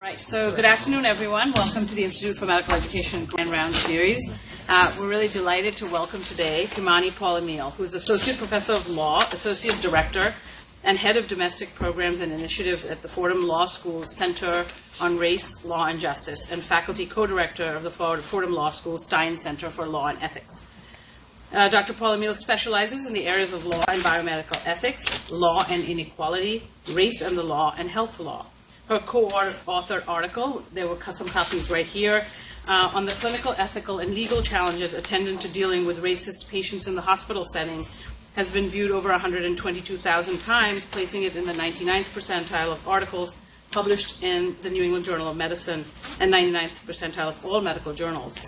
Right, so good afternoon, everyone. Welcome to the Institute for Medical Education Grand Round Series. We're really delighted to welcome today Kimani Paul-Emile, who is Associate Professor of Law, Associate Director, and Head of Domestic Programs and Initiatives at the Fordham Law School's Center on Race, Law, and Justice, and Faculty Co-Director of the Fordham Law School Stein Center for Law and Ethics. Dr. Paul-Emile specializes in the areas of law and biomedical ethics, law and inequality, race and the law, and health law. Her co-authored article, there were some copies right here, on the clinical, ethical, and legal challenges attendant to dealing with racist patients in the hospital setting, has been viewed over 122,000 times, placing it in the 99th percentile of articles published in the New England Journal of Medicine and 99th percentile of all medical journals.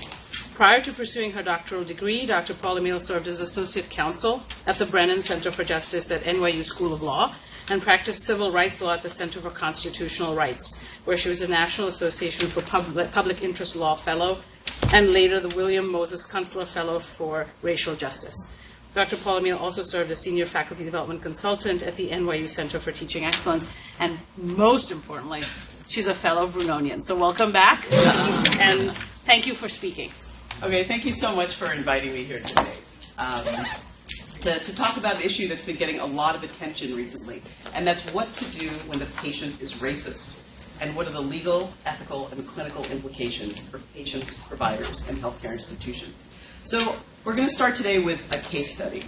Prior to pursuing her doctoral degree, Dr. Paul-Emile served as Associate Counsel at the Brennan Center for Justice at NYU School of Law and practiced civil rights law at the Center for Constitutional Rights, where she was a National Association for Public Interest Law Fellow and later the William Moses Kunstler Fellow for Racial Justice. Dr. Paul-Emile also served as Senior Faculty Development Consultant at the NYU Center for Teaching Excellence, and most importantly, she's a fellow Brunonian. So welcome back, and thank you for speaking. Okay, thank you so much for inviting me here today to talk about an issue that's been getting a lot of attention recently, and that's what to do when the patient is racist, and what are the legal, ethical, and clinical implications for patients, providers, and healthcare institutions. So we're going to start today with a case study.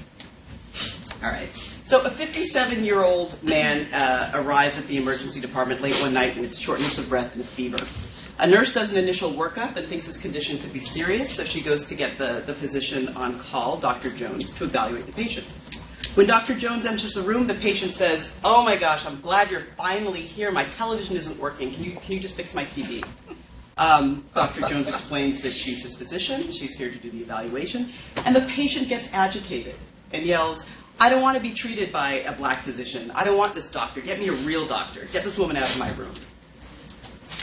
All right. So a 57-year-old man arrives at the emergency department late one night with shortness of breath and a fever. A nurse does an initial workup and thinks his condition could be serious, so she goes to get the physician on call, Dr. Jones, to evaluate the patient. When Dr. Jones enters the room, the patient says, "Oh my gosh, I'm glad you're finally here. My television isn't working. Can you just fix my TV?" Dr. Jones explains that she's his physician, she's here to do the evaluation, and the patient gets agitated and yells, "I don't want to be treated by a black physician. I don't want this doctor. Get me a real doctor. Get this woman out of my room."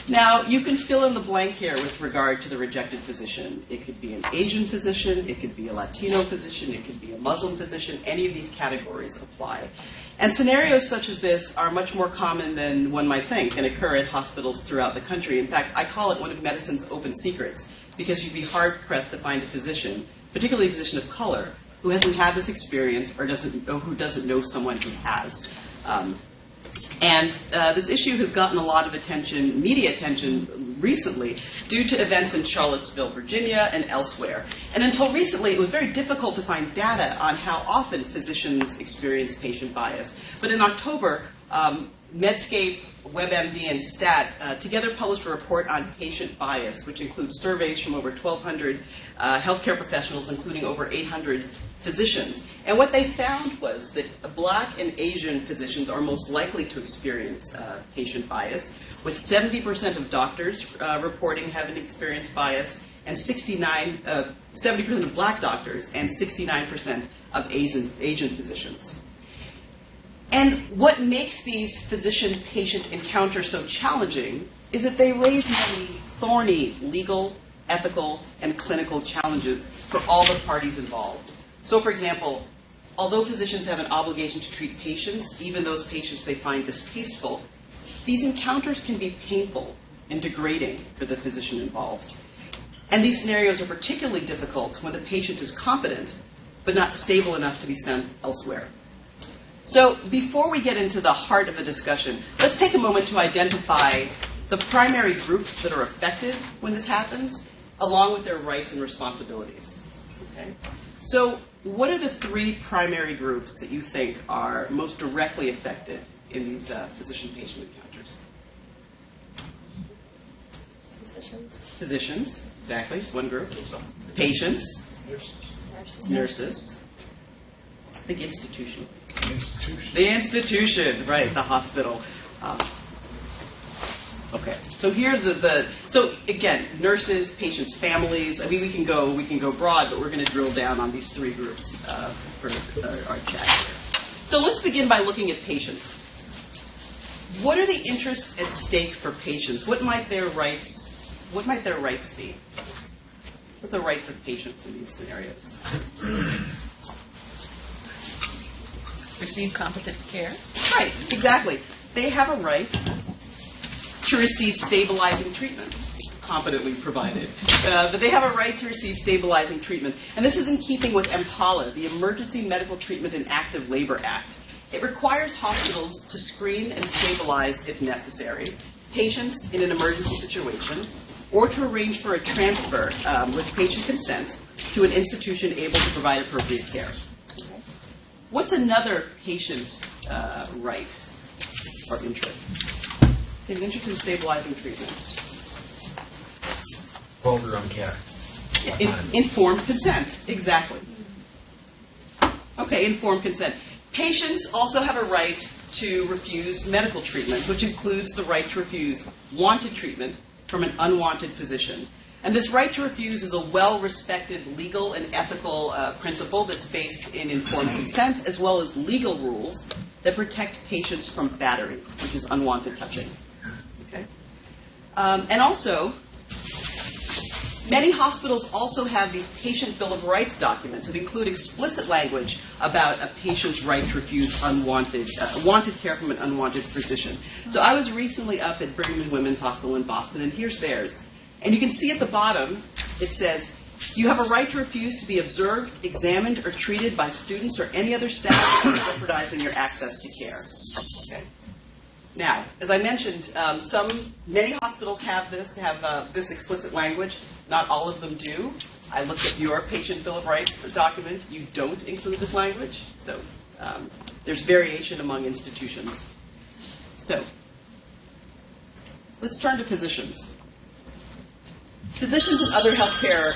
Now, you can fill in the blank here with regard to the rejected physician. It could be an Asian physician, it could be a Latino physician, it could be a Muslim physician. Any of these categories apply. And scenarios such as this are much more common than one might think and occur at hospitals throughout the country. In fact, I call it one of medicine's open secrets, because you'd be hard-pressed to find a physician, particularly a physician of color, who hasn't had this experience or who doesn't know someone who has. And this issue has gotten a lot of attention, media attention, recently due to events in Charlottesville, Virginia, and elsewhere. And until recently, it was very difficult to find data on how often physicians experience patient bias. But in October, Medscape, WebMD, and STAT together published a report on patient bias, which includes surveys from over 1,200 healthcare professionals, including over 800 physicians. And what they found was that black and Asian physicians are most likely to experience patient bias, with 70% of doctors reporting having experienced bias, and 70% of black doctors, and 69% of Asian physicians. And what makes these physician-patient encounters so challenging is that they raise many thorny legal, ethical, and clinical challenges for all the parties involved. So, for example, although physicians have an obligation to treat patients, even those patients they find distasteful, these encounters can be painful and degrading for the physician involved. And these scenarios are particularly difficult when the patient is competent, but not stable enough to be sent elsewhere. So before we get into the heart of the discussion, let's take a moment to identify the primary groups that are affected when this happens, along with their rights and responsibilities. Okay? So what are the three primary groups that you think are most directly affected in these physician-patient encounters? Physicians, exactly, just one group. Patients. Nurses. I think institution. The institution, right, the hospital. Okay, so here's so again, nurses, patients, families. I mean, we can go broad, but we're going to drill down on these three groups for our chat. So let's begin by looking at patients. What are the interests at stake for patients? What might their rights be? What are the rights of patients in these scenarios? Receive competent care. Right, exactly. They have a right to receive stabilizing treatment, competently provided. But they have a right to receive stabilizing treatment. And this is in keeping with EMTALA, the Emergency Medical Treatment in Active Labor Act. It requires hospitals to screen and stabilize, if necessary, patients in an emergency situation, or to arrange for a transfer with patient consent to an institution able to provide appropriate care. What's another patient right or interest? An interest in stabilizing treatment. Hold your own care. Informed consent, exactly. Okay, informed consent. Patients also have a right to refuse medical treatment, which includes the right to refuse wanted treatment from an unwanted physician. And this right to refuse is a well-respected legal and ethical principle that's based in informed consent, as well as legal rules that protect patients from battery, which is unwanted touching. Okay? And also, many hospitals also have these patient Bill of Rights documents that include explicit language about a patient's right to refuse wanted care from an unwanted physician. So I was recently up at Brigham and Women's Hospital in Boston, and here's theirs. And you can see at the bottom, it says, you have a right to refuse to be observed, examined, or treated by students or any other staff jeopardizing your access to care. Okay. Now, as I mentioned, many hospitals have this explicit language. Not all of them do. I looked at your patient Bill of Rights document. You don't include this language. So there's variation among institutions. So let's turn to physicians. Physicians and other healthcare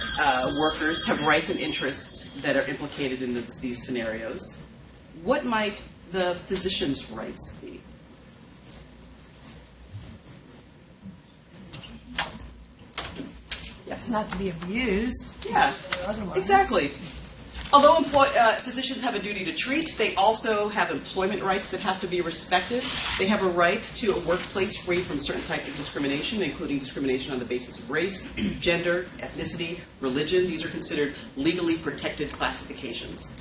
workers have rights and interests that are implicated in these scenarios. What might the physician's rights be? Yes. Not to be abused. Yeah, exactly. Although physicians have a duty to treat, they also have employment rights that have to be respected. They have a right to a workplace free from certain types of discrimination, including discrimination on the basis of race, gender, ethnicity, religion. These are considered legally protected classifications.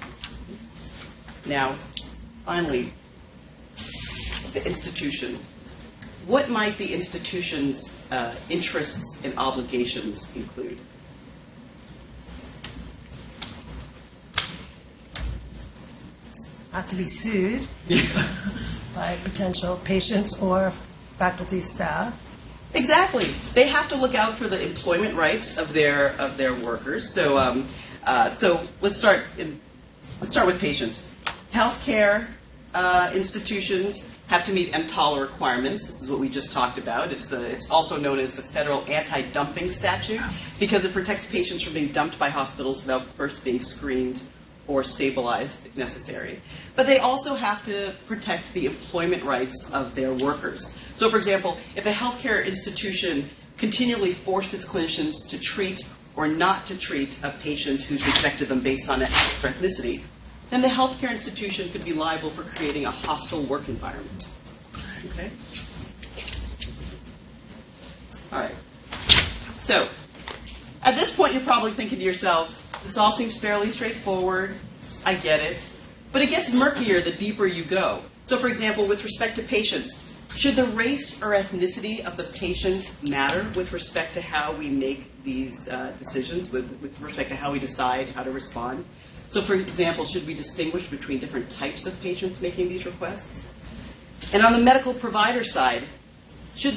Now, finally, the institution. What might the institution's interests and obligations include? Not to be sued by potential patients or faculty staff. Exactly. They have to look out for the employment rights of their workers. So let's start with patients. Healthcare institutions have to meet EMTALA requirements. This is what we just talked about. It's also known as the Federal Anti-Dumping Statute because it protects patients from being dumped by hospitals without first being screened or stabilized if necessary. But they also have to protect the employment rights of their workers. So, for example, if a healthcare institution continually forced its clinicians to treat or not to treat a patient who's rejected them based on ethnicity, then the healthcare institution could be liable for creating a hostile work environment. Okay? All right. So, at this point, you're probably thinking to yourself, this all seems fairly straightforward. I get it. But it gets murkier the deeper you go. So, for example, with respect to patients, should the race or ethnicity of the patient matter with respect to how we make these decisions, with respect to how we decide how to respond? So, for example, should we distinguish between different types of patients making these requests? And on the medical provider side, should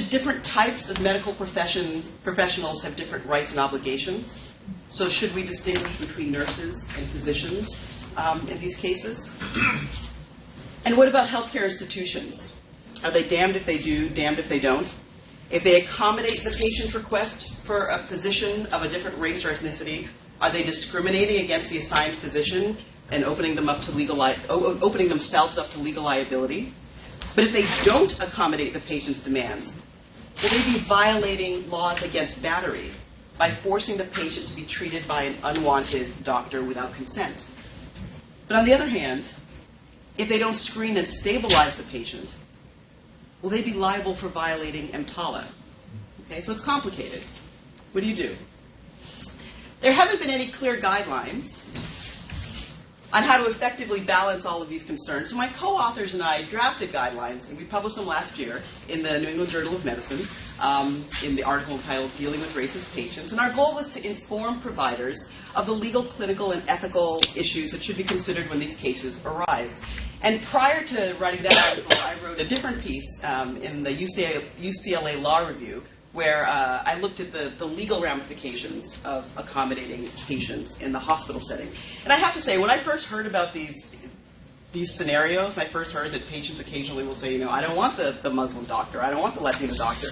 different types of medical professionals have different rights and obligations? So should we distinguish between nurses and physicians in these cases? And what about healthcare institutions? Are they damned if they do, damned if they don't? If they accommodate the patient's request for a physician of a different race or ethnicity, are they discriminating against the assigned physician and opening themselves up to legal liability? But if they don't accommodate the patient's demands, will they be violating laws against battery by forcing the patient to be treated by an unwanted doctor without consent? But on the other hand, if they don't screen and stabilize the patient, will they be liable for violating EMTALA? Okay, so it's complicated. What do you do? There haven't been any clear guidelines on how to effectively balance all of these concerns. So my co-authors and I drafted guidelines, and we published them last year in the New England Journal of Medicine in the article entitled Dealing with Racist Patients. And our goal was to inform providers of the legal, clinical, and ethical issues that should be considered when these cases arise. And prior to writing that article, I wrote a different piece in the UCLA Law Review, where I looked at the legal ramifications of accommodating patients in the hospital setting. And I have to say, when I first heard about these scenarios, I first heard that patients occasionally will say, I don't want the Muslim doctor, I don't want the Latino doctor,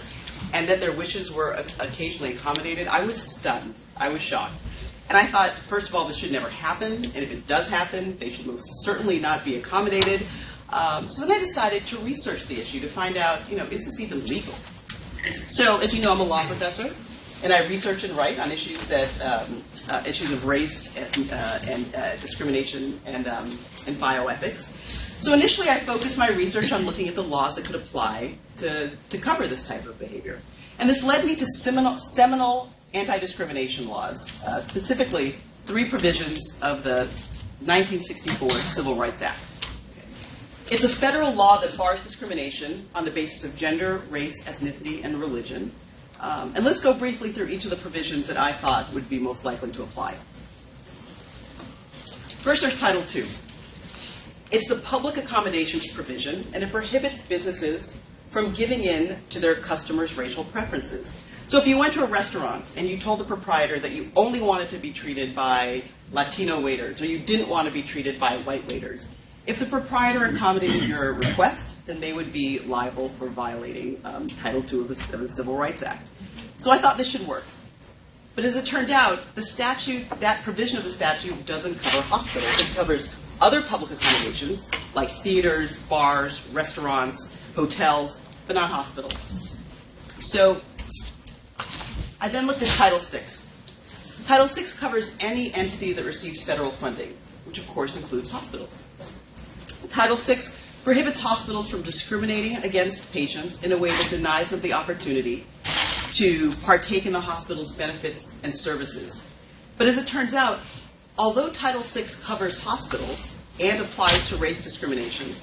and that their wishes were occasionally accommodated, I was stunned. I was shocked. And I thought, first of all, this should never happen, and if it does happen, they should most certainly not be accommodated. So then I decided to research the issue to find out, is this even legal? So, as you know, I'm a law professor, and I research and write on issues issues of race and discrimination and bioethics. So initially, I focused my research on looking at the laws that could apply to cover this type of behavior, and this led me to seminal anti-discrimination laws, specifically 3 provisions of the 1964 Civil Rights Act. It's a federal law that bars discrimination on the basis of gender, race, ethnicity, and religion. And let's go briefly through each of the provisions that I thought would be most likely to apply. First, there's Title II. It's the public accommodations provision, and it prohibits businesses from giving in to their customers' racial preferences. So if you went to a restaurant and you told the proprietor that you only wanted to be treated by Latino waiters, or you didn't want to be treated by white waiters, if the proprietor accommodated your request, then they would be liable for violating Title II of the Civil Rights Act. So I thought this should work. But as it turned out, that provision of the statute doesn't cover hospitals. It covers other public accommodations like theaters, bars, restaurants, hotels, but not hospitals. So I then looked at Title VI. Title VI covers any entity that receives federal funding, which of course includes hospitals. Title VI prohibits hospitals from discriminating against patients in a way that denies them the opportunity to partake in the hospital's benefits and services. But as it turns out, although Title VI covers hospitals and applies to race discrimination,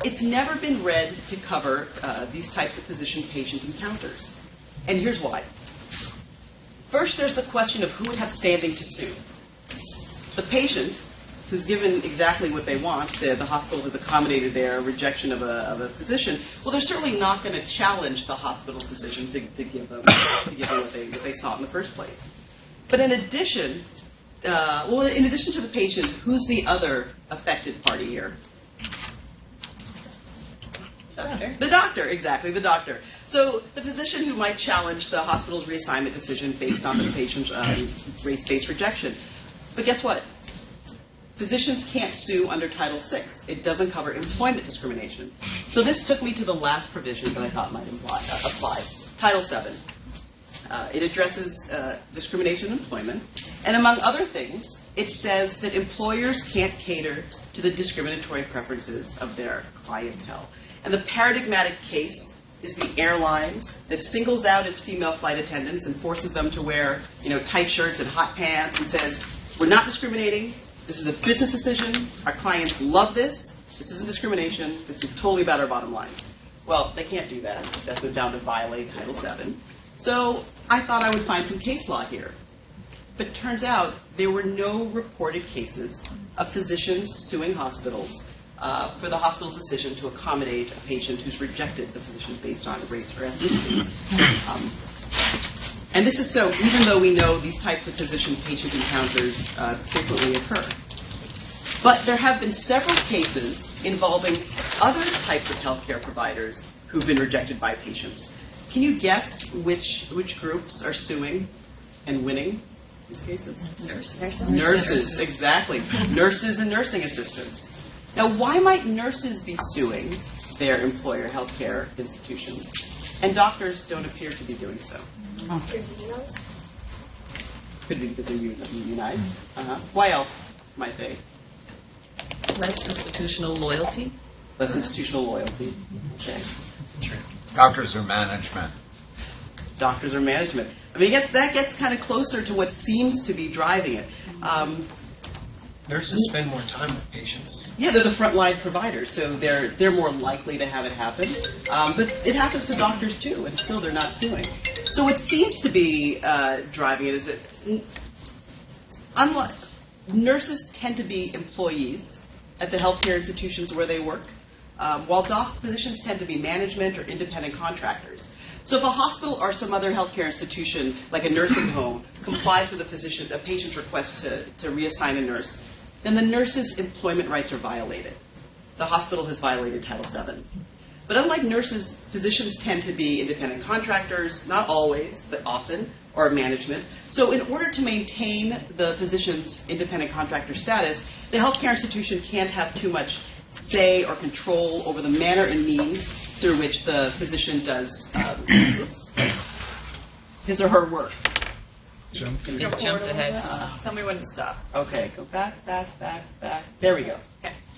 it's never been read to cover these types of physician-patient encounters. And here's why. First, there's the question of who would have standing to sue. The patient, who's given exactly what they want, the hospital has accommodated their rejection of a physician, well, they're certainly not going to challenge the hospital's decision to give them what they sought in the first place. But in addition to the patient, who's the other affected party here? Doctor. The doctor, exactly, the doctor. So the physician who might challenge the hospital's reassignment decision based on the patient's race-based rejection. But guess what? Physicians can't sue under Title VI. It doesn't cover employment discrimination. So this took me to the last provision that I thought might apply, Title VII. It addresses discrimination in employment. And among other things, it says that employers can't cater to the discriminatory preferences of their clientele. And the paradigmatic case is the airline that singles out its female flight attendants and forces them to wear, tight shirts and hot pants and says, we're not discriminating. This is a business decision. Our clients love this. This isn't discrimination. This is totally about our bottom line. Well, they can't do that. That's bound to violate Title VII. So I thought I would find some case law here. But it turns out there were no reported cases of physicians suing hospitals for the hospital's decision to accommodate a patient who's rejected the physician based on race or ethnicity. And this is so even though we know these types of physician-patient encounters frequently occur. But there have been several cases involving other types of healthcare providers who've been rejected by patients. Can you guess which groups are suing and winning these cases? Nurses, exactly. Nurses and nursing assistants. Now, why might nurses be suing their employer healthcare institutions, and doctors don't appear to be doing so? Could be because they're unionized. Why else might they? Less institutional loyalty. Less institutional loyalty. Okay. Doctors or management. Doctors or management. I mean, that gets kind of closer to what seems to be driving it. Nurses spend more time with patients. Yeah, they're the frontline providers, so they're more likely to have it happen. But it happens to doctors too, and still they're not suing. So what seems to be driving it is that unlike nurses tend to be employees at the healthcare institutions where they work, while physicians tend to be management or independent contractors. So if a hospital or some other healthcare institution, like a nursing home, complies with a patient's request to reassign a nurse, then the nurse's employment rights are violated. The hospital has violated Title VII. But unlike nurses, physicians tend to be independent contractors, not always, but often, or management. So in order to maintain the physician's independent contractor status, the healthcare institution can't have too much say or control over the manner and means through which the physician does his or her work. Jumped ahead. Tell me when to stop. Okay, go back. There we go.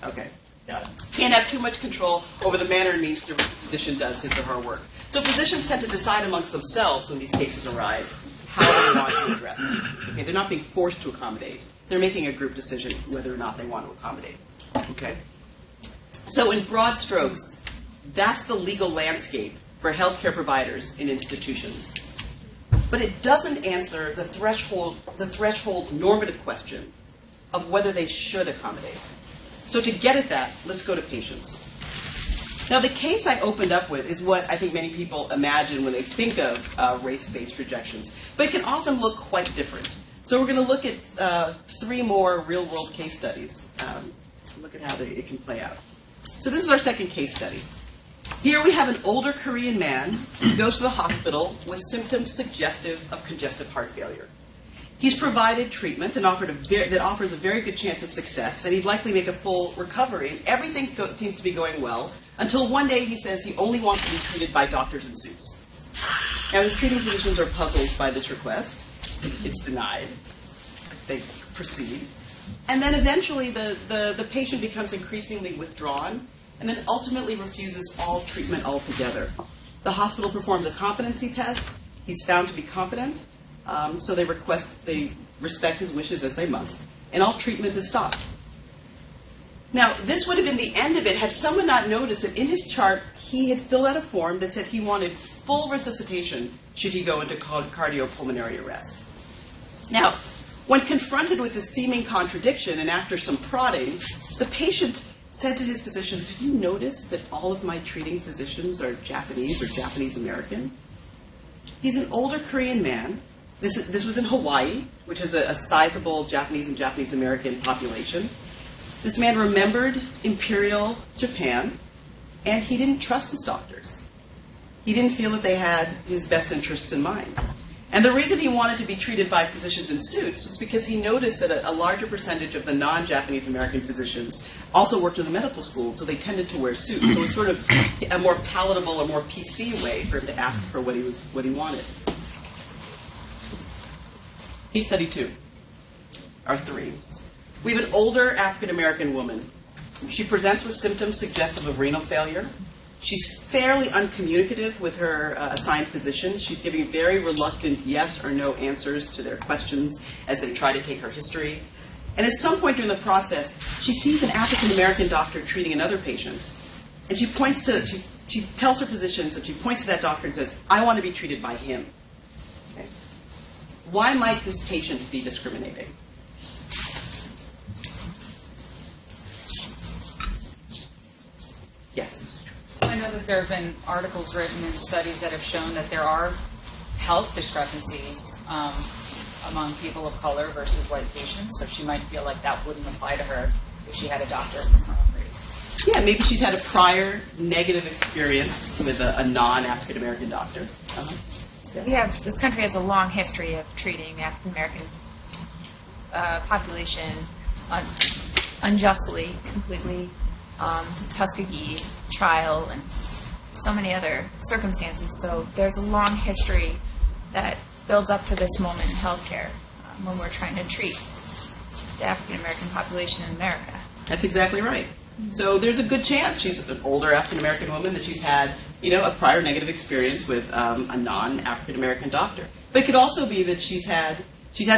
Okay, got it. Can't have too much control over the manner and means through which the physician does his or her work. So physicians tend to decide amongst themselves when these cases arise how they want to address it. Okay, they're not being forced to accommodate. They're making a group decision whether or not they want to accommodate. Okay? So in broad strokes, that's the legal landscape for healthcare providers in institutions. But it doesn't answer the threshold normative question of whether they should accommodate. So to get at that, let's go to patients. Now, the case I opened up with is what I think many people imagine when they think of race-based rejections. But it can often look quite different. So we're going to look at 3 more real-world case studies. Look at how it can play out. So this is our second case study. Here we have an older Korean man who goes to the hospital with symptoms suggestive of congestive heart failure. He's provided treatment and that offers a very good chance of success, and he'd likely make a full recovery. And everything seems to be going well until one day he says he only wants to be treated by doctors in suits. Now, his treating physicians are puzzled by this request. It's denied. They proceed. And then eventually the patient becomes increasingly withdrawn and then ultimately refuses all treatment altogether. The hospital performs a competency test. He's found to be competent, so they respect his wishes as they must, and all treatment is stopped. Now, this would have been the end of it had someone not noticed that in his chart he had filled out a form that said he wanted full resuscitation should he go into cardiopulmonary arrest. Now, when confronted with this seeming contradiction and after some prodding, the patient said to his physicians, "Have you noticed that all of my treating physicians are Japanese or Japanese American?" He's an older Korean man. This was in Hawaii, which is a sizable Japanese and Japanese American population. This man remembered Imperial Japan, and he didn't trust his doctors. He didn't feel that they had his best interests in mind. And the reason he wanted to be treated by physicians in suits was because he noticed that a larger percentage of the non-Japanese American physicians also worked in the medical school, so they tended to wear suits. So it was sort of a more palatable, a more PC way for him to ask for what he wanted. Case study 2, or 3. We have an older African-American woman. She presents with symptoms suggestive of renal failure. She's fairly uncommunicative with her assigned physicians. She's giving very reluctant yes or no answers to their questions as they try to take her history. And at some point during the process, she sees an African-American doctor treating another patient. And she tells her physicians, and she points to that doctor and says, "I want to be treated by him." Okay? Why might this patient be discriminating? Yes. I know that there have been articles written and studies that have shown that there are health discrepancies among people of color versus white patients, so she might feel like that wouldn't apply to her if she had a doctor from her own race. Yeah, maybe she's had a prior negative experience with a non-African American doctor. This country has a long history of treating the African American population unjustly, completely. Tuskegee trial and so many other circumstances. So there's a long history that builds up to this moment in healthcare when we're trying to treat the African American population in America. That's exactly right. So there's a good chance she's an older African American woman that she's had, a prior negative experience with a non-African American doctor. But it could also be that she's had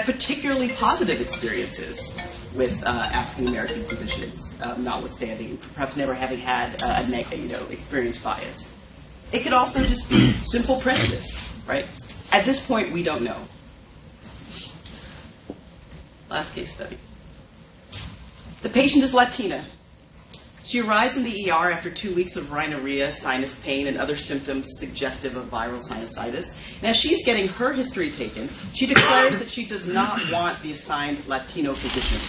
particularly positive experiences with African American physicians, notwithstanding perhaps never having had experienced bias. It could also just be simple prejudice, right? At this point, we don't know. Last case study. The patient is Latina. She arrives in the ER after 2 weeks of rhinorrhea, sinus pain, and other symptoms suggestive of viral sinusitis. And as she's getting her history taken, she declares that she does not want the assigned Latino physician.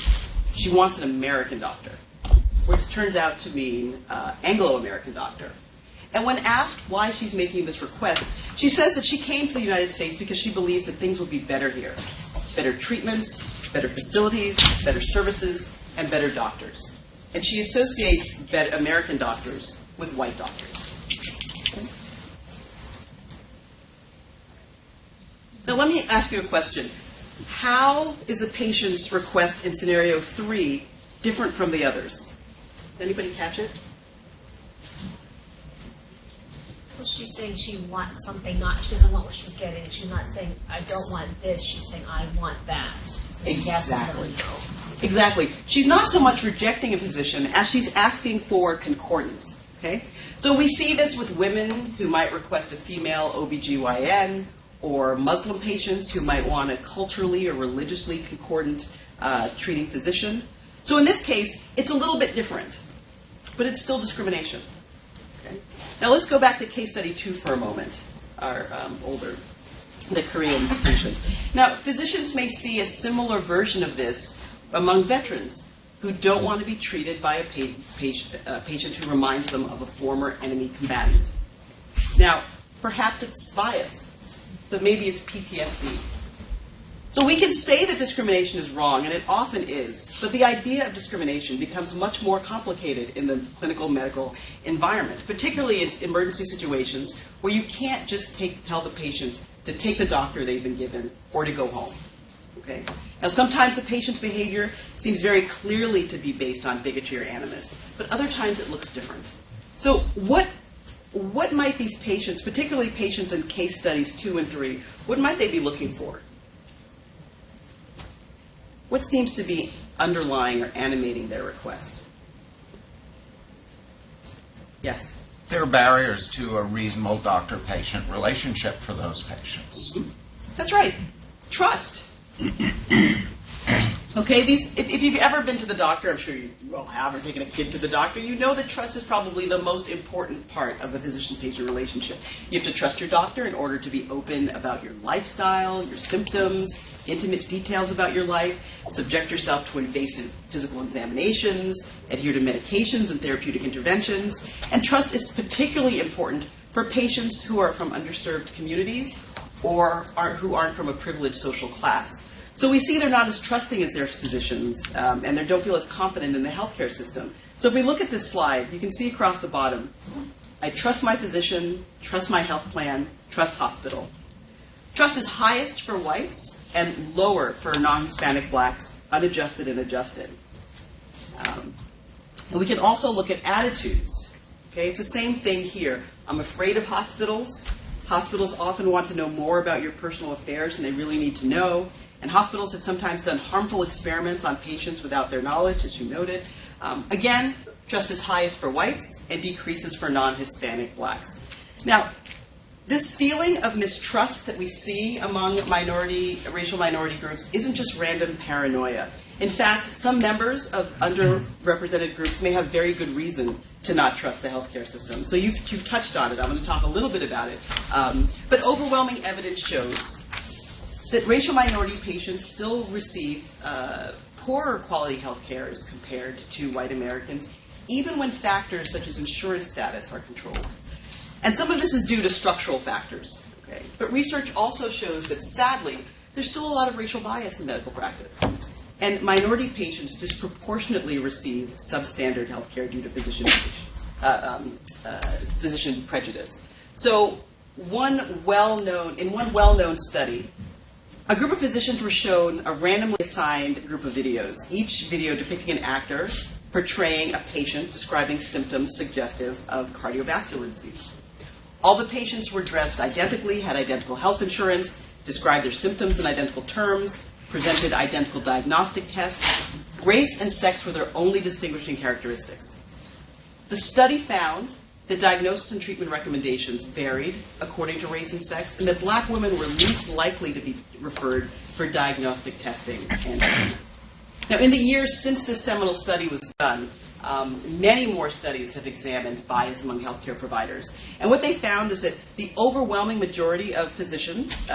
She wants an American doctor, which turns out to mean Anglo-American doctor. And when asked why she's making this request, she says that she came to the United States because she believes that things would be better here. Better treatments, better facilities, better services, and better doctors. And she associates American doctors with white doctors. Okay. Now let me ask you a question. How is a patient's request in scenario 3 different from the others? Anybody catch it? Well, she's saying she wants something, she doesn't want what she's getting. She's not saying, I don't want this. She's saying, I want that. So Exactly. Exactly. She's not so much rejecting a position as she's asking for concordance. Okay? So we see this with women who might request a female OBGYN, or Muslim patients who might want a culturally or religiously concordant treating physician. So in this case, it's a little bit different, but it's still discrimination. Okay? Now let's go back to case study 2 for a moment, the Korean patient. Now, physicians may see a similar version of this among veterans who don't want to be treated by a patient who reminds them of a former enemy combatant. Now, perhaps it's bias, but maybe it's PTSD. So we can say that discrimination is wrong, and it often is, but the idea of discrimination becomes much more complicated in the clinical medical environment, particularly in emergency situations where you can't just tell the patient to take the doctor they've been given or to go home. Okay? Now, sometimes the patient's behavior seems very clearly to be based on bigotry or animus, but other times it looks different. So what might these patients, particularly patients in case studies 2 and 3, what might they be looking for? What seems to be underlying or animating their request? Yes? There are barriers to a reasonable doctor-patient relationship for those patients. That's right. Trust. Okay, if you've ever been to the doctor, I'm sure you all have, or taken a kid to the doctor, you know that trust is probably the most important part of a physician-patient relationship. You have to trust your doctor in order to be open about your lifestyle, your symptoms, intimate details about your life, subject yourself to invasive physical examinations, adhere to medications and therapeutic interventions. And trust is particularly important for patients who are from underserved communities or who aren't from a privileged social class. So we see they're not as trusting as their physicians, and they don't feel as confident in the healthcare system. So if we look at this slide, you can see across the bottom, I trust my physician, trust my health plan, trust hospital. Trust is highest for whites and lower for non-Hispanic blacks, unadjusted and adjusted. And we can also look at attitudes. Okay, it's the same thing here. I'm afraid of hospitals. Hospitals often want to know more about your personal affairs than they really need to know. And hospitals have sometimes done harmful experiments on patients without their knowledge, as you noted. Again, trust is highest for whites and decreases for non-Hispanic blacks. Now, this feeling of mistrust that we see among racial minority groups isn't just random paranoia. In fact, some members of underrepresented groups may have very good reason to not trust the healthcare system. So you've touched on it. I'm going to talk a little bit about it. But overwhelming evidence shows that racial minority patients still receive poorer quality health care as compared to white Americans, even when factors such as insurance status are controlled. And some of this is due to structural factors. Okay? But research also shows that, sadly, there's still a lot of racial bias in medical practice. And minority patients disproportionately receive substandard health care due to physician prejudice. So in one well-known study, a group of physicians were shown a randomly assigned group of videos, each video depicting an actor portraying a patient describing symptoms suggestive of cardiovascular disease. All the patients were dressed identically, had identical health insurance, described their symptoms in identical terms, presented identical diagnostic tests, race and sex were their only distinguishing characteristics. The study found that diagnosis and treatment recommendations varied according to race and sex, and that black women were least likely to be referred for diagnostic testing and treatment. Now, in the years since this seminal study was done, many more studies have examined bias among healthcare providers. And what they found is that the overwhelming majority of physicians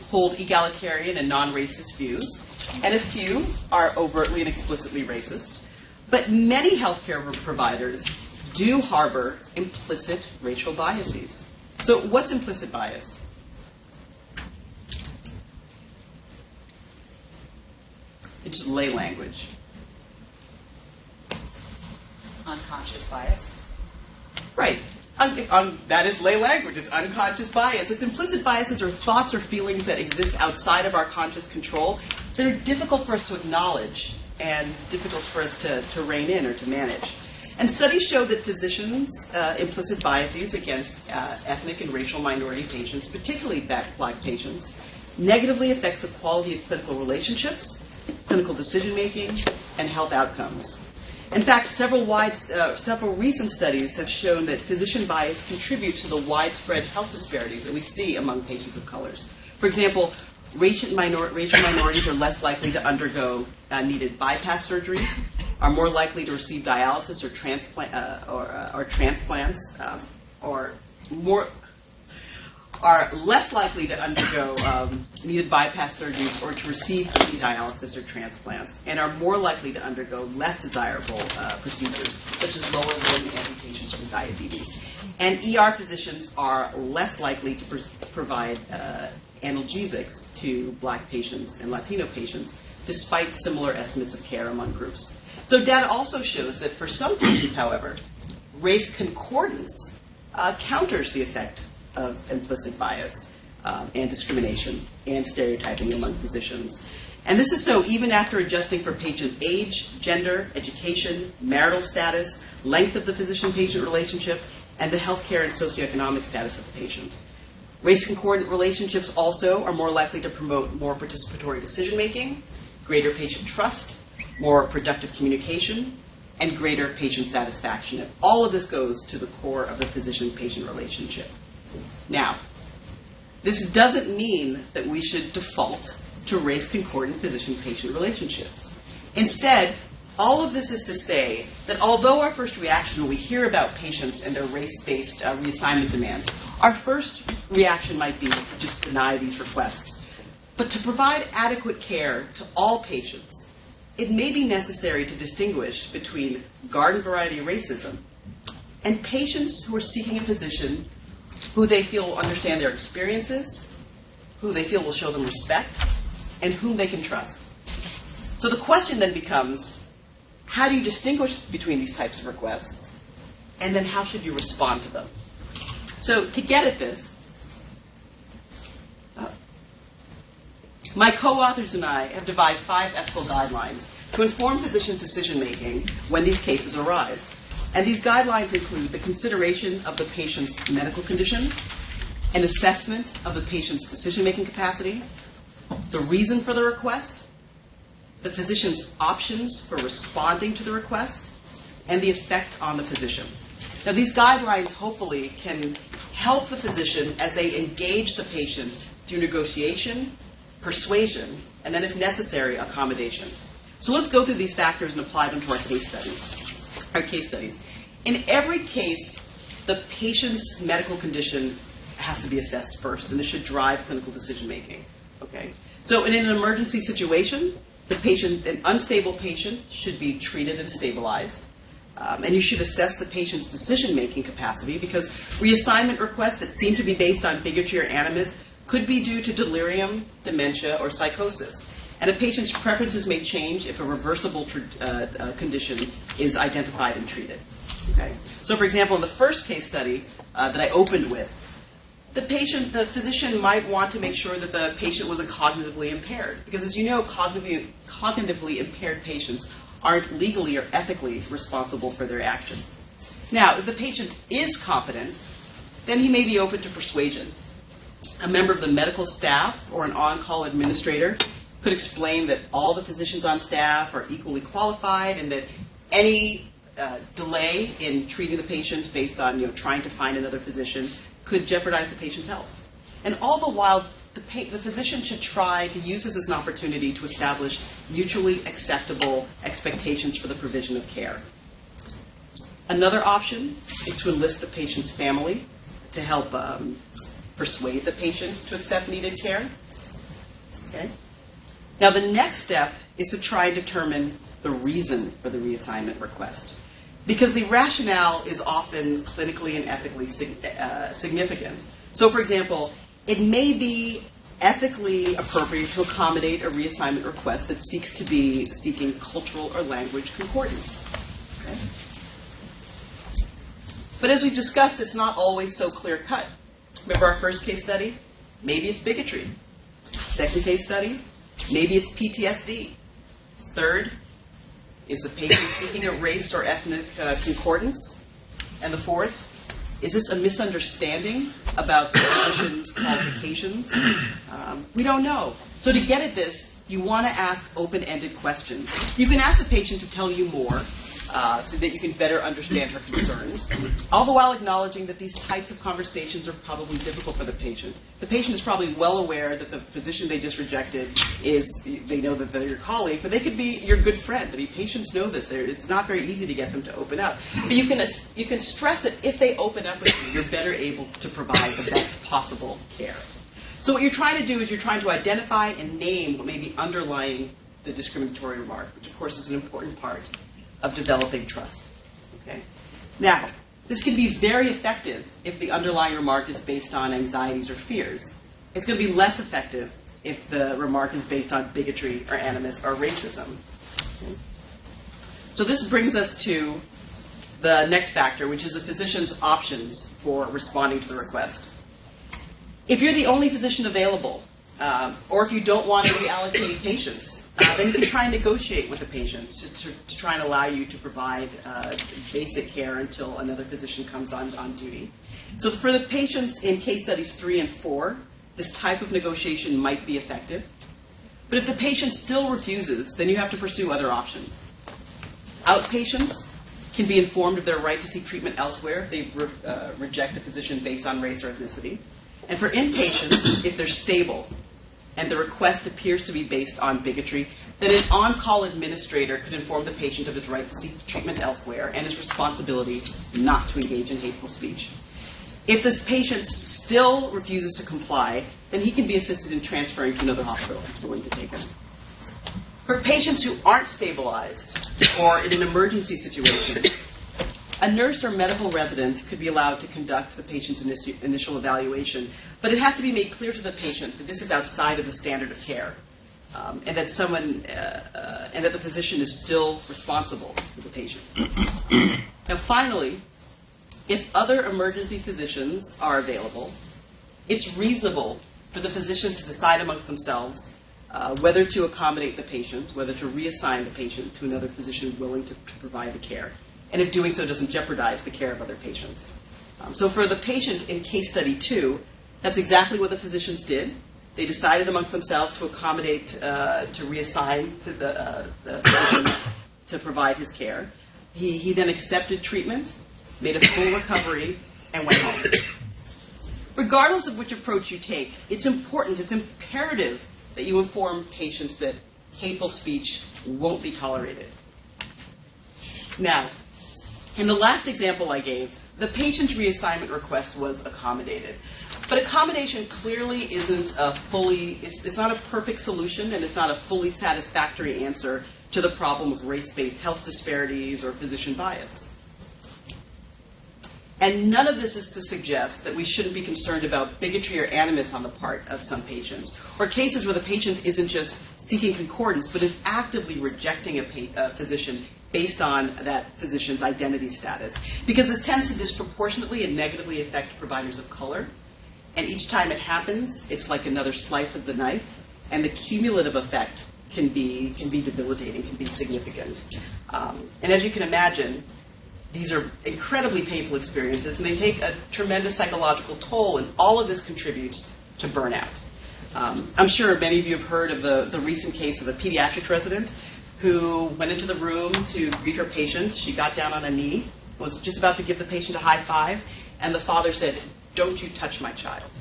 hold egalitarian and non-racist views, and a few are overtly and explicitly racist. But many healthcare providers do harbor implicit racial biases. So what's implicit bias? It's just lay language. Unconscious bias. Right. That is lay language. It's unconscious bias. It's implicit biases are thoughts or feelings that exist outside of our conscious control that are difficult for us to acknowledge and difficult for us to rein in or to manage. And studies show that physicians' implicit biases against ethnic and racial minority patients, particularly black patients, negatively affects the quality of clinical relationships, clinical decision-making, and health outcomes. In fact, several recent studies have shown that physician bias contributes to the widespread health disparities that we see among patients of colors. For example, racial minorities are less likely to undergo needed bypass surgery, are more likely to receive dialysis or transplants, are less likely to undergo needed bypass surgeries or to receive dialysis or transplants, and are more likely to undergo less desirable procedures, such as lower limb amputations from diabetes. And ER physicians are less likely to provide analgesics to black patients and Latino patients, despite similar estimates of care among groups. So data also shows that for some patients, however, race concordance counters the effect of implicit bias and discrimination and stereotyping among physicians. And this is so even after adjusting for patient age, gender, education, marital status, length of the physician-patient relationship, and the healthcare and socioeconomic status of the patient. Race-concordant relationships also are more likely to promote more participatory decision-making, greater patient trust, more productive communication, and greater patient satisfaction. And all of this goes to the core of the physician-patient relationship. Now, this doesn't mean that we should default to race-concordant physician-patient relationships. Instead, all of this is to say that although our first reaction when we hear about patients and their race-based reassignment demands, our first reaction might be to just deny these requests. But to provide adequate care to all patients, it may be necessary to distinguish between garden variety racism and patients who are seeking a physician who they feel will understand their experiences, who they feel will show them respect, and whom they can trust. So the question then becomes, how do you distinguish between these types of requests? And then how should you respond to them? So to get at this, my co-authors and I have devised 5 ethical guidelines to inform physicians' decision-making when these cases arise. And these guidelines include the consideration of the patient's medical condition, an assessment of the patient's decision-making capacity, the reason for the request, the physician's options for responding to the request, and the effect on the physician. Now, these guidelines hopefully can help the physician as they engage the patient through negotiation, persuasion, and then, if necessary, accommodation. So let's go through these factors and apply them to our case studies. In every case, the patient's medical condition has to be assessed first, and this should drive clinical decision-making. Okay? So in an emergency situation, an unstable patient should be treated and stabilized. And you should assess the patient's decision-making capacity, because reassignment requests that seem to be based on bigotry or animus could be due to delirium, dementia, or psychosis. And a patient's preferences may change if a reversible condition is identified and treated. Okay? So, for example, in the first case study that I opened with, the physician might want to make sure that the patient wasn't cognitively impaired, because, as you know, cognitively impaired patients aren't legally or ethically responsible for their actions. Now, if the patient is competent, then he may be open to persuasion. A member of the medical staff or an on-call administrator could explain that all the physicians on staff are equally qualified and that any delay in treating the patient based on trying to find another physician could jeopardize the patient's health. And all the while, the physician should try to use this as an opportunity to establish mutually acceptable expectations for the provision of care. Another option is to enlist the patient's family to help persuade the patient to accept needed care. Okay? Now, the next step is to try and determine the reason for the reassignment request, because the rationale is often clinically and ethically significant. So, for example, it may be ethically appropriate to accommodate a reassignment request that seeks to be seeking cultural or language concordance. Okay? But as we've discussed, it's not always so clear-cut. Remember our first case study? Maybe it's bigotry. Second case study? Maybe it's PTSD. Third, is the patient seeking a race or ethnic concordance? And the fourth, is this a misunderstanding about the physician's qualifications? We don't know. So to get at this, you want to ask open-ended questions. You can ask the patient to tell you more so that you can better understand her concerns, all the while acknowledging that these types of conversations are probably difficult for the patient. The patient is probably well aware that the physician they just rejected they know that they're your colleague, but they could be your good friend. I mean, patients know this. It's not very easy to get them to open up. But you can stress that if they open up with you, you're better able to provide the best possible care. So what you're trying to do is you're trying to identify and name what may be underlying the discriminatory remark, which of course is an important part of developing trust. Okay? Now, this can be very effective if the underlying remark is based on anxieties or fears. It's going to be less effective if the remark is based on bigotry or animus or racism. Okay? So this brings us to the next factor, which is the physician's options for responding to the request. If you're the only physician available, or if you don't want to reallocate patients, then you can try and negotiate with the patient to try and allow you to provide basic care until another physician comes on duty. So for the patients in case studies 3 and 4, this type of negotiation might be effective. But if the patient still refuses, then you have to pursue other options. Outpatients can be informed of their right to seek treatment elsewhere if they reject a physician based on race or ethnicity. And for inpatients, if they're stable and the request appears to be based on bigotry, then an on-call administrator could inform the patient of his right to seek treatment elsewhere and his responsibility not to engage in hateful speech. If this patient still refuses to comply, then he can be assisted in transferring to another hospital if he's willing to take him. For patients who aren't stabilized or in an emergency situation, a nurse or medical resident could be allowed to conduct the patient's initial evaluation, but it has to be made clear to the patient that this is outside of the standard of care, and that the physician is still responsible for the patient. Now, finally, if other emergency physicians are available, it's reasonable for the physicians to decide amongst themselves whether to accommodate the patient, whether to reassign the patient to another physician willing to provide the care, and if doing so doesn't jeopardize the care of other patients. So for the patient in case study 2, that's exactly what the physicians did. They decided amongst themselves to accommodate, to reassign to the physician to provide his care. He then accepted treatment, made a full recovery, and went home. Regardless of which approach you take, it's important, it's imperative that you inform patients that hateful speech won't be tolerated. Now, in the last example I gave, the patient's reassignment request was accommodated. But accommodation clearly isn't it's not a perfect solution, and it's not a fully satisfactory answer to the problem of race-based health disparities or physician bias. And none of this is to suggest that we shouldn't be concerned about bigotry or animus on the part of some patients, or cases where the patient isn't just seeking concordance, but is actively rejecting a physician based on that physician's identity status. Because this tends to disproportionately and negatively affect providers of color. And each time it happens, it's like another slice of the knife, and the cumulative effect can be debilitating, can be significant. And as you can imagine, these are incredibly painful experiences, and they take a tremendous psychological toll, and all of this contributes to burnout. I'm sure many of you have heard of the recent case of a pediatrics resident who went into the room to greet her patient. She got down on a knee, was just about to give the patient a high five, and the father said, "Don't you touch my child.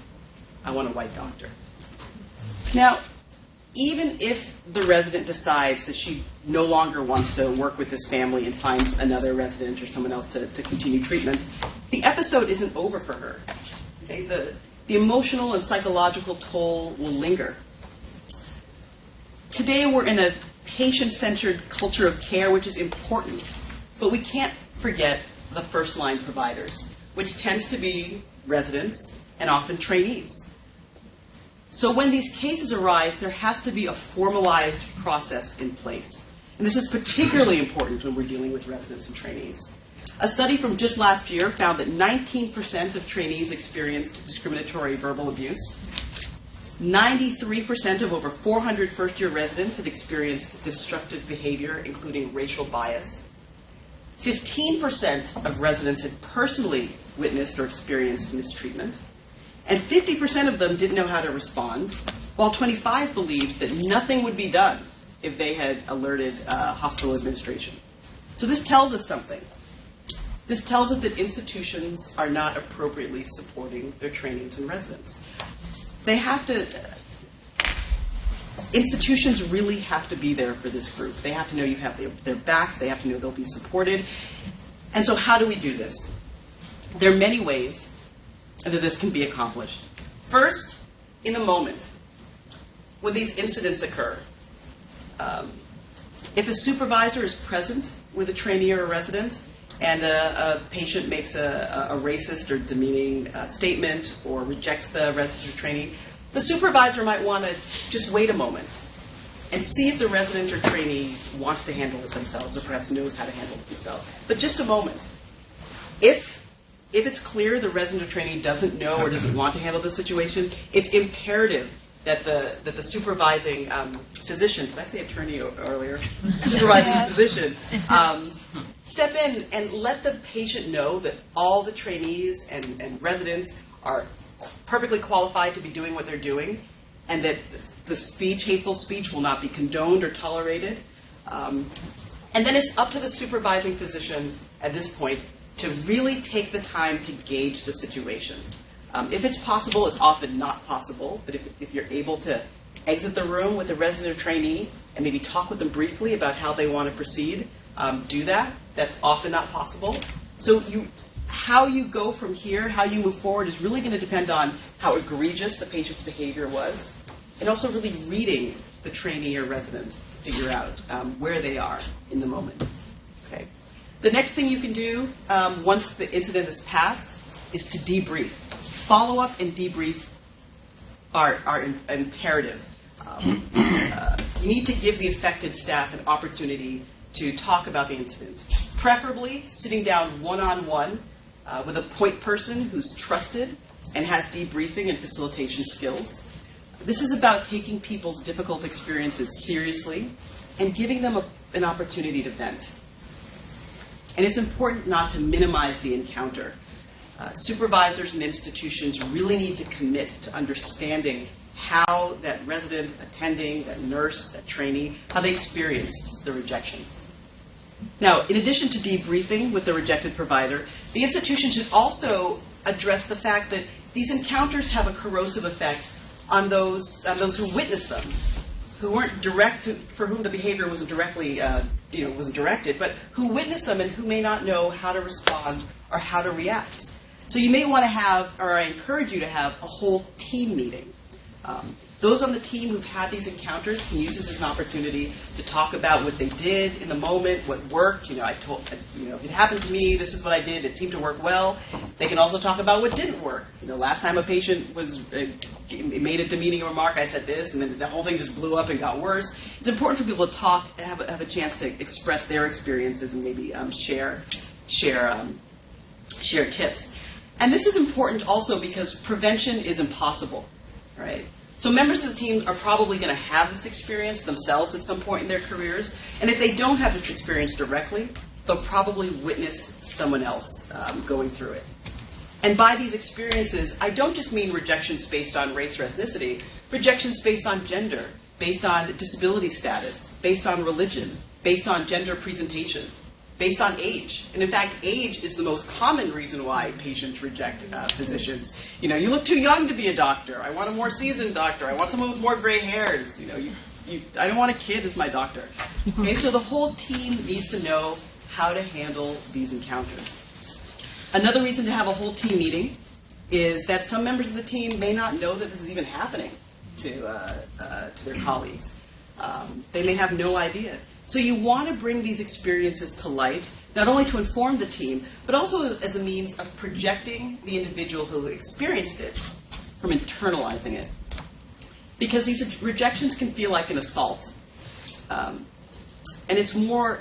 I want a white doctor." Now, even if the resident decides that she no longer wants to work with this family and finds another resident or someone else to continue treatment, the episode isn't over for her. Okay? The emotional and psychological toll will linger. Today we're in a patient-centered culture of care, which is important, but we can't forget the first-line providers, which tends to be residents and often trainees. So when these cases arise, there has to be a formalized process in place. And this is particularly important when we're dealing with residents and trainees. A study from just last year found that 19% of trainees experienced discriminatory verbal abuse. 93% of over 400 first-year residents had experienced destructive behavior, including racial bias. 15% of residents had personally witnessed or experienced mistreatment. And 50% of them didn't know how to respond, while 25% believed that nothing would be done if they had alerted hospital administration. So this tells us something. This tells us that institutions are not appropriately supporting their trainees and residents. Institutions really have to be there for this group. They have to know you have their backs. They have to know they'll be supported. And so how do we do this? There are many ways that this can be accomplished. First, in the moment, when these incidents occur, if a supervisor is present with a trainee or a resident and a patient makes a racist or demeaning statement or rejects the resident or trainee, the supervisor might want to just wait a moment and see if the resident or trainee wants to handle it themselves or perhaps knows how to handle it themselves. But just a moment. If it's clear the resident or trainee doesn't know or doesn't want to handle the situation, it's imperative that the supervising physician, did I say attorney earlier? Supervising physician, step in and let the patient know that all the trainees and residents are perfectly qualified to be doing what they're doing, and that the hateful speech will not be condoned or tolerated. And then it's up to the supervising physician at this point to really take the time to gauge the situation. If it's possible, it's often not possible, but if you're able to exit the room with the resident or trainee and maybe talk with them briefly about how they want to proceed, do that. That's often not possible. So how you go from here, how you move forward is really going to depend on how egregious the patient's behavior was, and also really reading the trainee or resident to figure out where they are in the moment. Okay. The next thing you can do once the incident is passed is to debrief. Follow-up and debrief are imperative. You need to give the affected staff an opportunity to talk about the incident, preferably sitting down one-on-one with a point person who's trusted and has debriefing and facilitation skills. This is about taking people's difficult experiences seriously and giving them an opportunity to vent. And it's important not to minimize the encounter. Supervisors and institutions really need to commit to understanding how that resident, attending, that nurse, that trainee, how they experienced the rejection. Now, in addition to debriefing with the rejected provider, the institution should also address the fact that these encounters have a corrosive effect on those who witnessed them, who weren't for whom the behavior wasn't directly, wasn't directed, but who witnessed them and who may not know how to respond or how to react. So you may want to have, or I encourage you to have, a whole team meeting. Those on the team who've had these encounters can use this as an opportunity to talk about what they did in the moment, what worked. If it happened to me, this is what I did. It seemed to work well. They can also talk about what didn't work. Last time a patient made a demeaning remark, I said this, and then the whole thing just blew up and got worse. It's important for people to talk, have a chance to express their experiences and maybe share tips. And this is important also because prevention is impossible, right? So members of the team are probably going to have this experience themselves at some point in their careers. And if they don't have this experience directly, they'll probably witness someone else going through it. And by these experiences, I don't just mean rejections based on race or ethnicity, rejections based on gender, based on disability status, based on religion, based on gender presentation, based on age. And in fact, age is the most common reason why patients reject physicians. You know, you look too young to be a doctor. I want a more seasoned doctor. I want someone with more gray hairs. You know, I don't want a kid as my doctor. Okay, so the whole team needs to know how to handle these encounters. Another reason to have a whole team meeting is that some members of the team may not know that this is even happening to their colleagues. They may have no idea. So you want to bring these experiences to light, not only to inform the team, but also as a means of projecting the individual who experienced it from internalizing it. Because these rejections can feel like an assault. And it's more...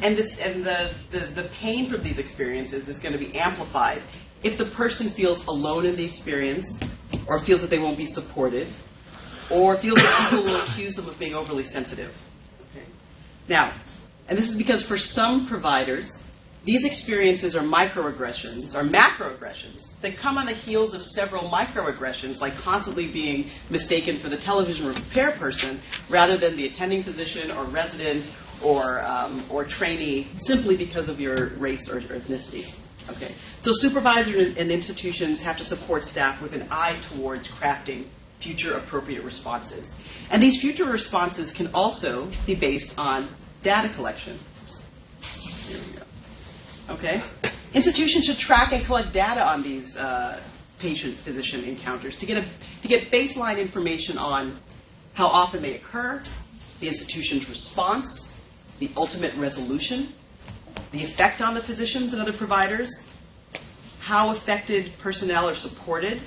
And the pain from these experiences is going to be amplified if the person feels alone in the experience, or feels that they won't be supported, or feels that people will accuse them of being overly sensitive. Okay? Now, and this is because for some providers, these experiences are microaggressions, or macroaggressions, that come on the heels of several microaggressions, like constantly being mistaken for the television repair person rather than the attending physician or resident or trainee, simply because of your race or ethnicity. Okay, so supervisors and institutions have to support staff with an eye towards crafting future appropriate responses. And these future responses can also be based on data collection. Here we go. Okay? Institutions should track and collect data on these patient-physician encounters to get baseline information on how often they occur, the institution's response, the ultimate resolution, the effect on the physicians and other providers, how affected personnel are supported,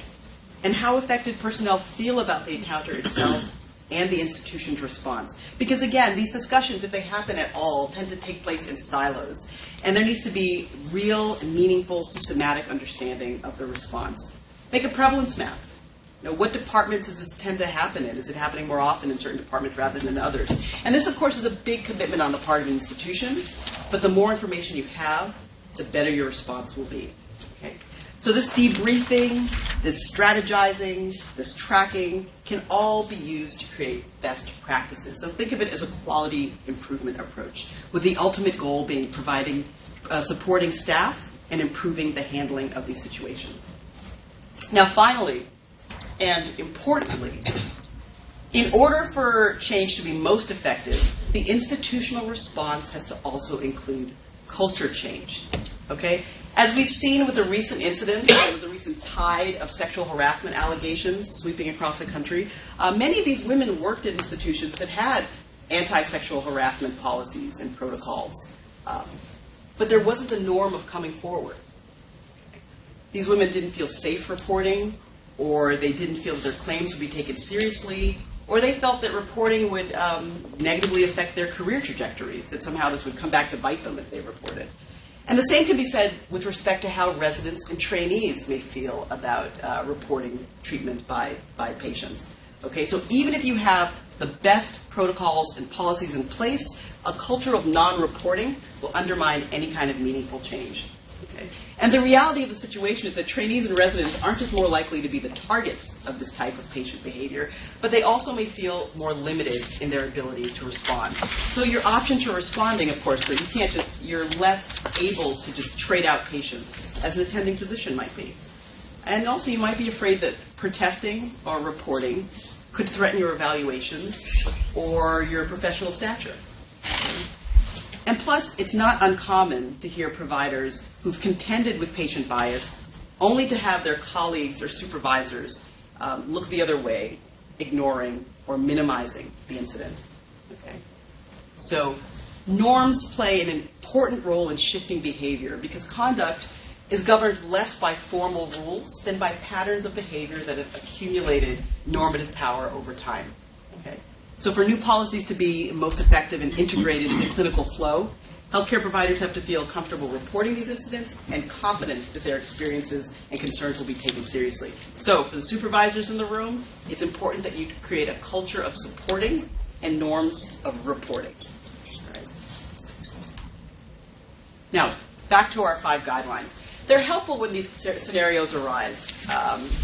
and how affected personnel feel about the encounter itself and the institution's response. Because again, these discussions, if they happen at all, tend to take place in silos. And there needs to be real, meaningful, systematic understanding of the response. Make a prevalence map. You know, what departments does this tend to happen in? Is it happening more often in certain departments rather than others? And this, of course, is a big commitment on the part of an institution, but the more information you have, the better your response will be. Okay? So this debriefing, this strategizing, this tracking can all be used to create best practices. So think of it as a quality improvement approach, with the ultimate goal being supporting staff and improving the handling of these situations. Now, finally, and importantly, in order for change to be most effective, the institutional response has to also include culture change. Okay? As we've seen with the recent incident, with the recent tide of sexual harassment allegations sweeping across the country, many of these women worked at institutions that had anti-sexual harassment policies and protocols. But there wasn't a norm of coming forward. These women didn't feel safe reporting, or they didn't feel that their claims would be taken seriously, or they felt that reporting would negatively affect their career trajectories, that somehow this would come back to bite them if they reported. And the same can be said with respect to how residents and trainees may feel about reporting treatment by patients. Okay, so even if you have the best protocols and policies in place, a culture of non-reporting will undermine any kind of meaningful change. Okay? And the reality of the situation is that trainees and residents aren't just more likely to be the targets of this type of patient behavior, but they also may feel more limited in their ability to respond. So your options for responding, of course, but you're less able to just trade out patients as an attending physician might be. And also you might be afraid that protesting or reporting could threaten your evaluations or your professional stature. And plus, it's not uncommon to hear providers who've contended with patient bias only to have their colleagues or supervisors look the other way, ignoring or minimizing the incident. Okay? So norms play an important role in shifting behavior because conduct is governed less by formal rules than by patterns of behavior that have accumulated normative power over time. Okay? So for new policies to be most effective and integrated in the clinical flow, healthcare providers have to feel comfortable reporting these incidents and confident that their experiences and concerns will be taken seriously. So for the supervisors in the room, it's important that you create a culture of supporting and norms of reporting. All right. Now, back to our 5 guidelines. They're helpful when these scenarios arise.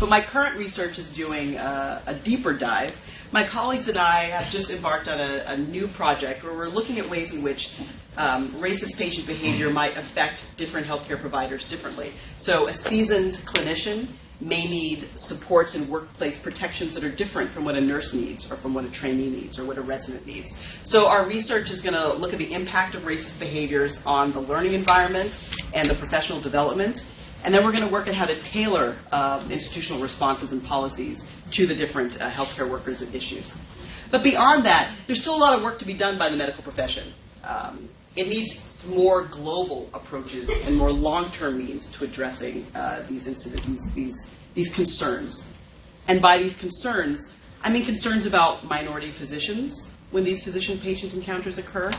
But my current research is doing a deeper dive. My colleagues and I have just embarked on a new project where we're looking at ways in which racist patient behavior might affect different healthcare providers differently. So a seasoned clinician may need supports and workplace protections that are different from what a nurse needs or from what a trainee needs or what a resident needs. So our research is going to look at the impact of racist behaviors on the learning environment and the professional development. And then we're going to work at how to tailor institutional responses and policies to the different healthcare workers and issues. But beyond that, there's still a lot of work to be done by the medical profession. It needs more global approaches and more long-term means to addressing these incidents, these concerns. And by these concerns, I mean concerns about minority physicians when these physician-patient encounters occur,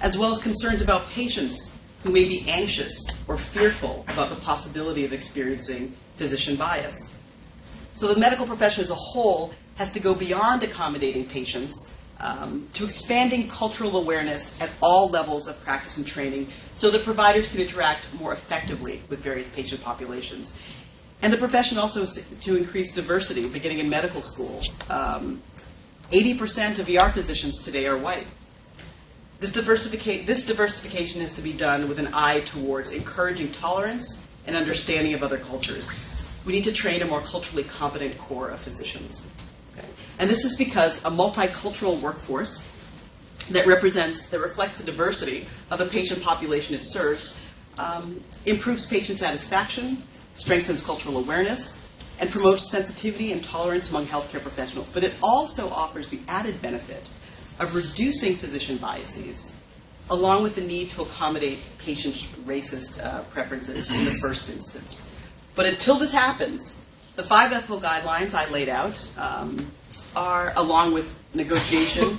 as well as concerns about patients who may be anxious or fearful about the possibility of experiencing physician bias. So the medical profession as a whole has to go beyond accommodating patients to expanding cultural awareness at all levels of practice and training so that providers can interact more effectively with various patient populations. And the profession also is to increase diversity, beginning in medical school. 80% of ER physicians today are white. This diversification is to be done with an eye towards encouraging tolerance and understanding of other cultures. We need to train a more culturally competent core of physicians. Okay? And this is because a multicultural workforce that reflects the diversity of the patient population it serves improves patient satisfaction, strengthens cultural awareness, and promotes sensitivity and tolerance among healthcare professionals. But it also offers the added benefit of reducing physician biases, along with the need to accommodate patients' racist preferences in the first instance. But until this happens, the 5 ethical guidelines I laid out are, along with negotiation,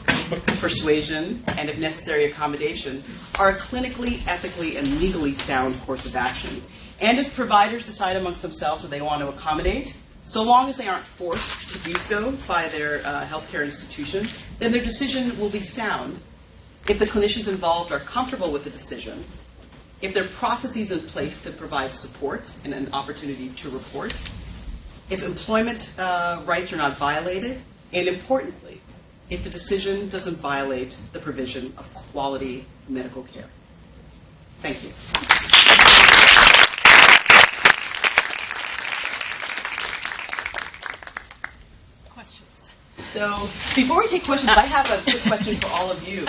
persuasion, and if necessary accommodation, are a clinically, ethically, and legally sound course of action. And if providers decide amongst themselves that they want to accommodate, so long as they aren't forced to do so by their healthcare institution, then their decision will be sound. If the clinicians involved are comfortable with the decision, if there are processes in place to provide support and an opportunity to report, if employment rights are not violated, and importantly, if the decision doesn't violate the provision of quality medical care. Thank you. So before we take questions, I have a quick question for all of you.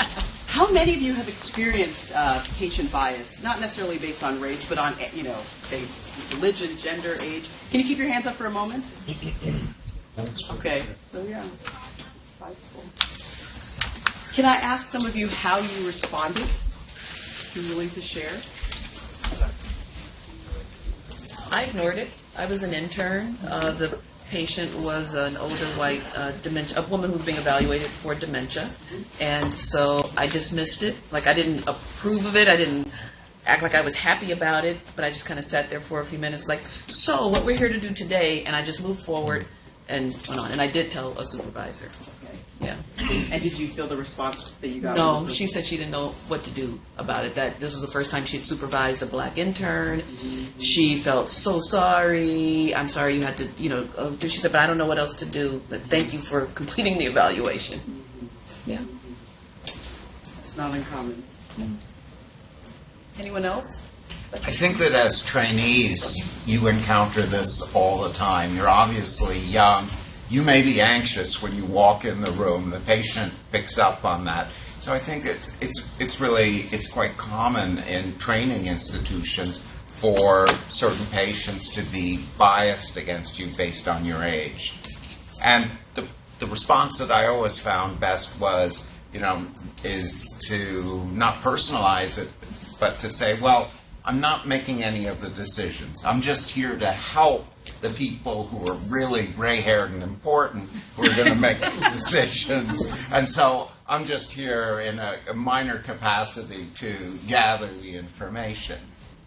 How many of you have experienced patient bias, not necessarily based on race, but on, faith, religion, gender, age? Can you keep your hands up for a moment? Okay. So, yeah. Can I ask some of you how you responded? If you're willing to share. I ignored it. I was an intern. The patient was an older white a woman who was being evaluated for dementia, and so I dismissed it. Like, I didn't approve of it. I didn't act like I was happy about it, but I just kind of sat there for a few minutes like, so what we're here to do today, and I just moved forward and went on. And I did tell a supervisor. Okay. Yeah. And did you feel the response that you got? No, she said she didn't know what to do about it. That this was the first time she'd supervised a black intern. Mm-hmm. She felt so sorry. I'm sorry you had to, she said, but I don't know what else to do. But thank you for completing the evaluation. Mm-hmm. Yeah. It's not uncommon. Mm-hmm. Anyone else? I think that as trainees, you encounter this all the time. You're obviously young. You may be anxious when you walk in the room. The patient picks up on that. So I think it's quite common in training institutions for certain patients to be biased against you based on your age. And the response that I always found best was, is to not personalize it, but to say, well, I'm not making any of the decisions. I'm just here to help the people who are really gray-haired and important who are going to make decisions. And so I'm just here in a minor capacity to gather the information.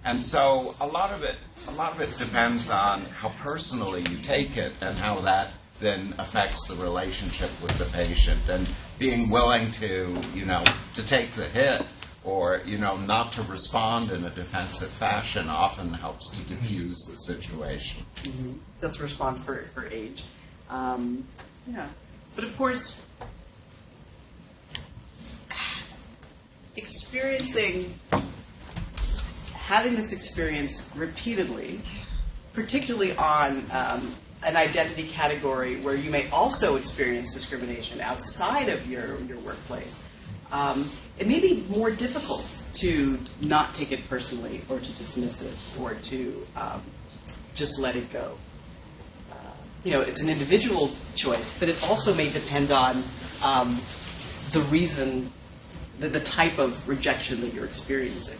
And so a lot of it depends on how personally you take it and how that then affects the relationship with the patient, and being willing to, to take the hit or, not to respond in a defensive fashion often helps to diffuse the situation. Mm-hmm. Let's respond for age. Yeah. But of course, having this experience repeatedly, particularly on an identity category where you may also experience discrimination outside of your workplace, it may be more difficult to not take it personally or to dismiss it or to just let it go. It's an individual choice, but it also may depend on the reason, the type of rejection that you're experiencing.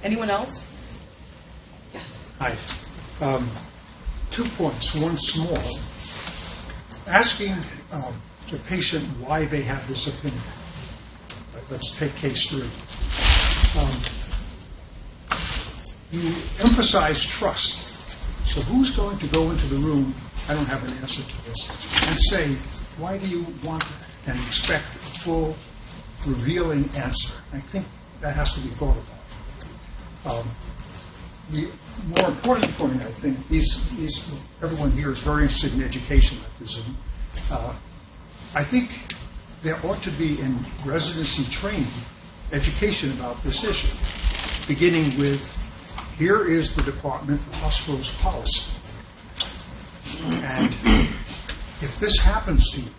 Anyone else? Yes. Hi. 2 points. One small. Asking the patient why they have this opinion. Right, let's take case 3. You emphasize trust. So who's going to go into the room, I don't have an answer to this, and say, why do you want that? And expect a full, revealing answer. I think that has to be thought about. The more important point, I think, everyone here is very interested in education, I presume. I think there ought to be in residency training education about this issue, beginning with, here is the Department of Hospitals policy. And if this happens to you,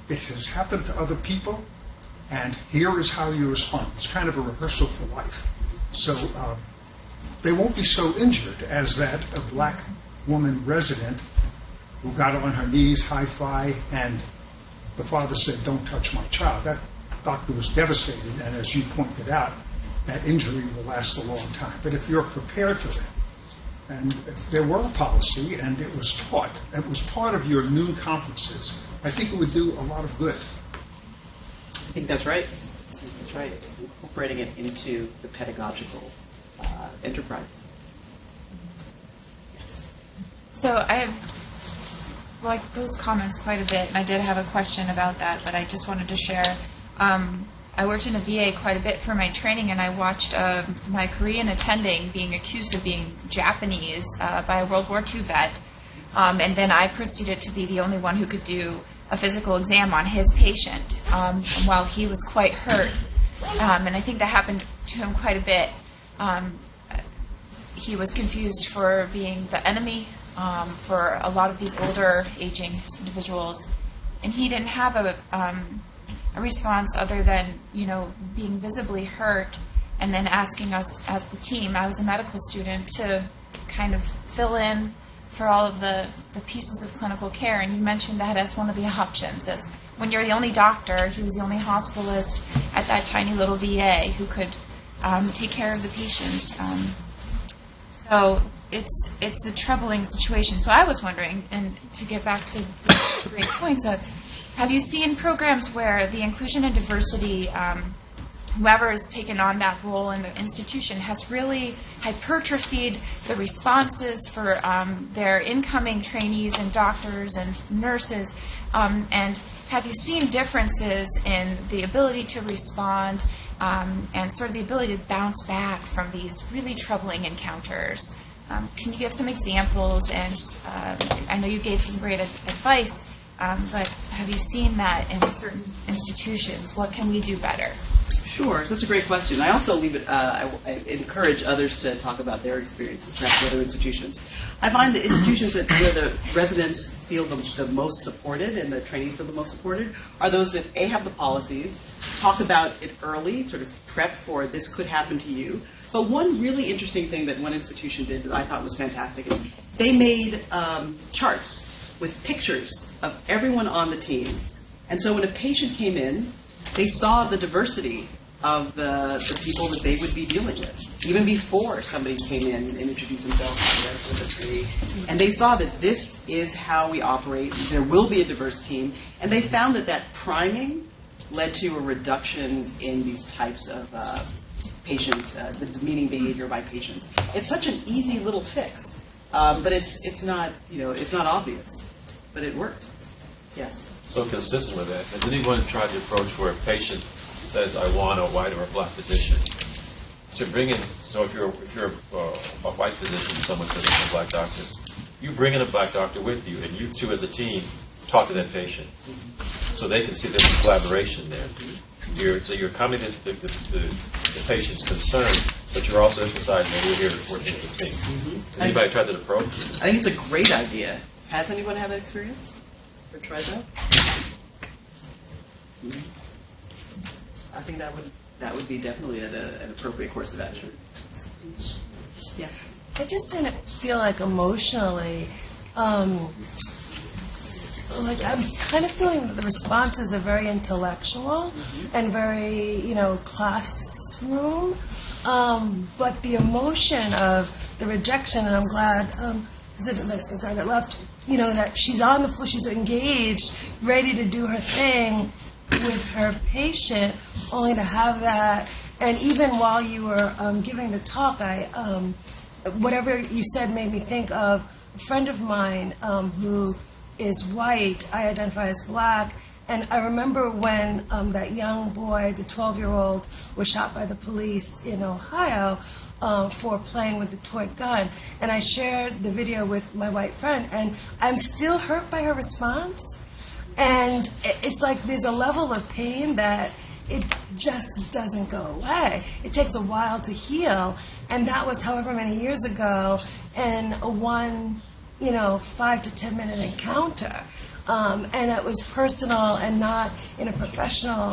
it has happened to other people, and here is how you respond. It's kind of a rehearsal for life. So they won't be so injured as that a black woman resident who got on her knees, high-five, and the father said, don't touch my child. That doctor was devastated, and as you pointed out, that injury will last a long time. But if you're prepared for that, and if there were a policy and it was taught, it was part of your noon conferences, I think it would do a lot of good. I think that's right. That's right. Incorporating it into the pedagogical enterprise. Yes. So I like those comments quite a bit, and I did have a question about that, but I just wanted to share. I worked in a VA quite a bit for my training, and I watched my Korean attending being accused of being Japanese by a World War II vet, and then I proceeded to be the only one who could do a physical exam on his patient while he was quite hurt. And I think that happened to him quite a bit. He was confused for being the enemy for a lot of these older, aging individuals, and he didn't have a response other than, being visibly hurt, and then asking us as the team, I was a medical student, to kind of fill in for all of the pieces of clinical care. And you mentioned that as one of the options. As when you're the only doctor, he was the only hospitalist at that tiny little VA who could take care of the patients. So it's a troubling situation. So I was wondering, and to get back to the great points, have you seen programs where the inclusion and diversity, whoever has taken on that role in the institution, has really hypertrophied the responses for their incoming trainees and doctors and nurses? And have you seen differences in the ability to respond and sort of the ability to bounce back from these really troubling encounters? Can you give some examples? And I know you gave some great advice, but have you seen that in certain institutions? What can we do better? Sure, that's a great question. I also I encourage others to talk about their experiences, perhaps other institutions. I find the institutions where the residents feel the most supported and the trainees feel the most supported are those that have the policies, talk about it early, sort of prep for this could happen to you. But one really interesting thing that one institution did that I thought was fantastic is they made charts with pictures of everyone on the team. And so when a patient came in, they saw the diversity of the people that they would be dealing with, even before somebody came in and introduced themselves to the tree. And they saw that this is how we operate. There will be a diverse team. And they found that priming led to a reduction in these types of patients, the demeaning behavior by patients. It's such an easy little fix, but it's not obvious, but it worked. Yes. So consistent with that, has anyone tried the approach where a patient says, I want a white or a black physician, to bring in, so if you're a white physician, someone says it's a black doctor, you bring in a black doctor with you, and you two as a team talk to that patient, so they can see there's some collaboration there. You're coming to the patient's concern, but you're also emphasizing that we're here working as a team. Has anybody tried that approach? I think it's a great idea. Has anyone had that experience or tried that? I think that would be definitely an appropriate course of action. Yes. I just kind of feel like emotionally, like I'm kind of feeling that the responses are very intellectual and very, classroom. But the emotion of the rejection, and I'm glad the guy that left, that she's on the floor, she's engaged, ready to do her thing with her patient, only to have that. And even while you were giving the talk, whatever you said made me think of a friend of mine who is white. I identify as black. And I remember when that young boy, the 12-year-old, was shot by the police in Ohio for playing with the toy gun. And I shared the video with my white friend, and I'm still hurt by her response. And it's like there's a level of pain that it just doesn't go away. It takes a while to heal. And that was however many years ago, and a 5 to 10 minute encounter. And it was personal and not in a professional.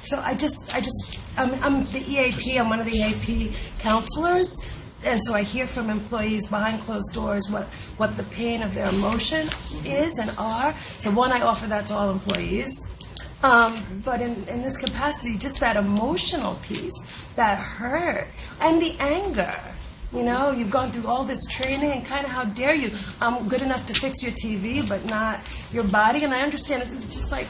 So I'm the EAP, I'm one of the EAP counselors. And so I hear from employees behind closed doors what the pain of their emotion is and are. So I offer that to all employees. But in this capacity, just that emotional piece, that hurt, and the anger. You've gone through all this training, and kind of how dare you? I'm good enough to fix your TV, but not your body. And I understand it's just like,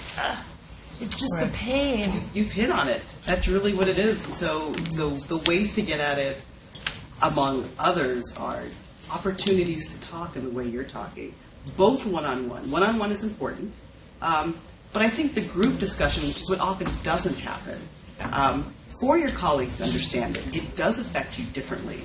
it's just the pain. You've hit on it. That's really what it is. And so the ways to get at it, among others, are opportunities to talk in the way you're talking, both one-on-one. One-on-one is important. But I think the group discussion, which is what often doesn't happen, for your colleagues to understand it does affect you differently.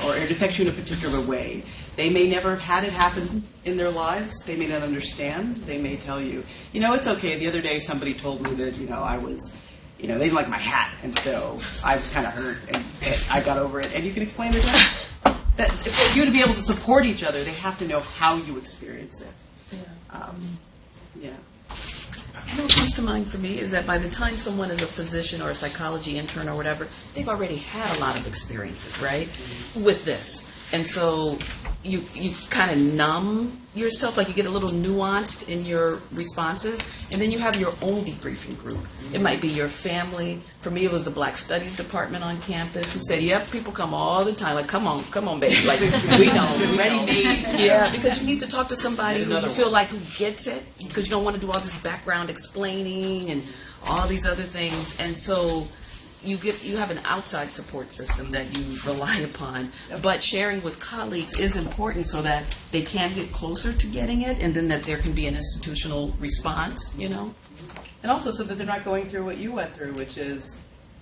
Or it affects you in a particular way. They may never have had it happen in their lives. They may not understand. They may tell you, it's okay. The other day somebody told me that, I was, they didn't like my hat. And so I was kind of hurt and I got over it. And you can explain to them that for you to be able to support each other, they have to know how you experience it. Yeah. What comes to mind for me is that by the time someone is a physician or a psychology intern or whatever, they've already had a lot of experiences, right, with this. And so you kind of numb yourself, like you get a little nuanced in your responses, and then you have your own debriefing group. It might be your family. For me, it was the Black Studies department on campus who said, yep, people come all the time. Like, come on, baby. Like, we know. Ready-made. Yeah, because you need to talk to somebody who you feel like who gets it, because you don't want to do all this background explaining and all these other things. And so you have an outside support system that you rely upon, but sharing with colleagues is important so that they can get closer to getting it, and then that there can be an institutional response, And also so that they're not going through what you went through, which is,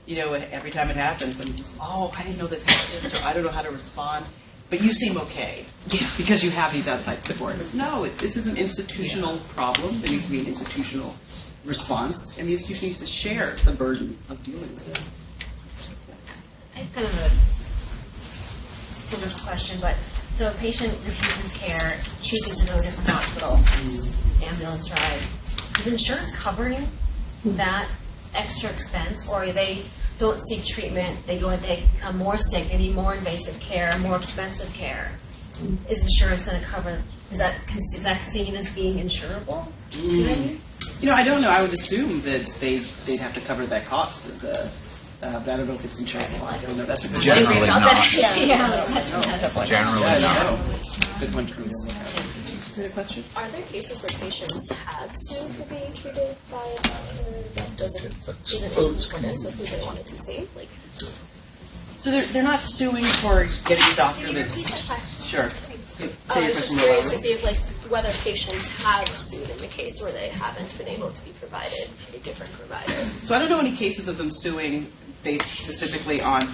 every time it happens, and it's, I didn't know this happened, or I don't know how to respond, but you seem okay. Yeah. Because you have these outside supports. No, this is an institutional problem. There needs to be an institutional response, and the institution needs to share the burden of dealing with it. I have kind of a similar question, but so a patient refuses care, chooses to go to a different hospital, ambulance ride. Is insurance covering that extra expense, or they don't seek treatment, they become more sick, they need more invasive care, more expensive care? Is insurance going to cover? Is that seen as being insurable? See what I mean? I don't know. I would assume that they'd have to cover that cost of the. But I don't know if it's insurable. I don't know. That's a good Generally not. That's a Generally not. Good one. Is there a question? Are there cases where patients have sued for being treated by a doctor that isn't in accordance with who they wanted to see? So they're not suing for getting a doctor that's... Sure. I was just curious to see if, whether patients have sued in the case where they haven't been able to be provided a different provider. So I don't know any cases of them suing based specifically on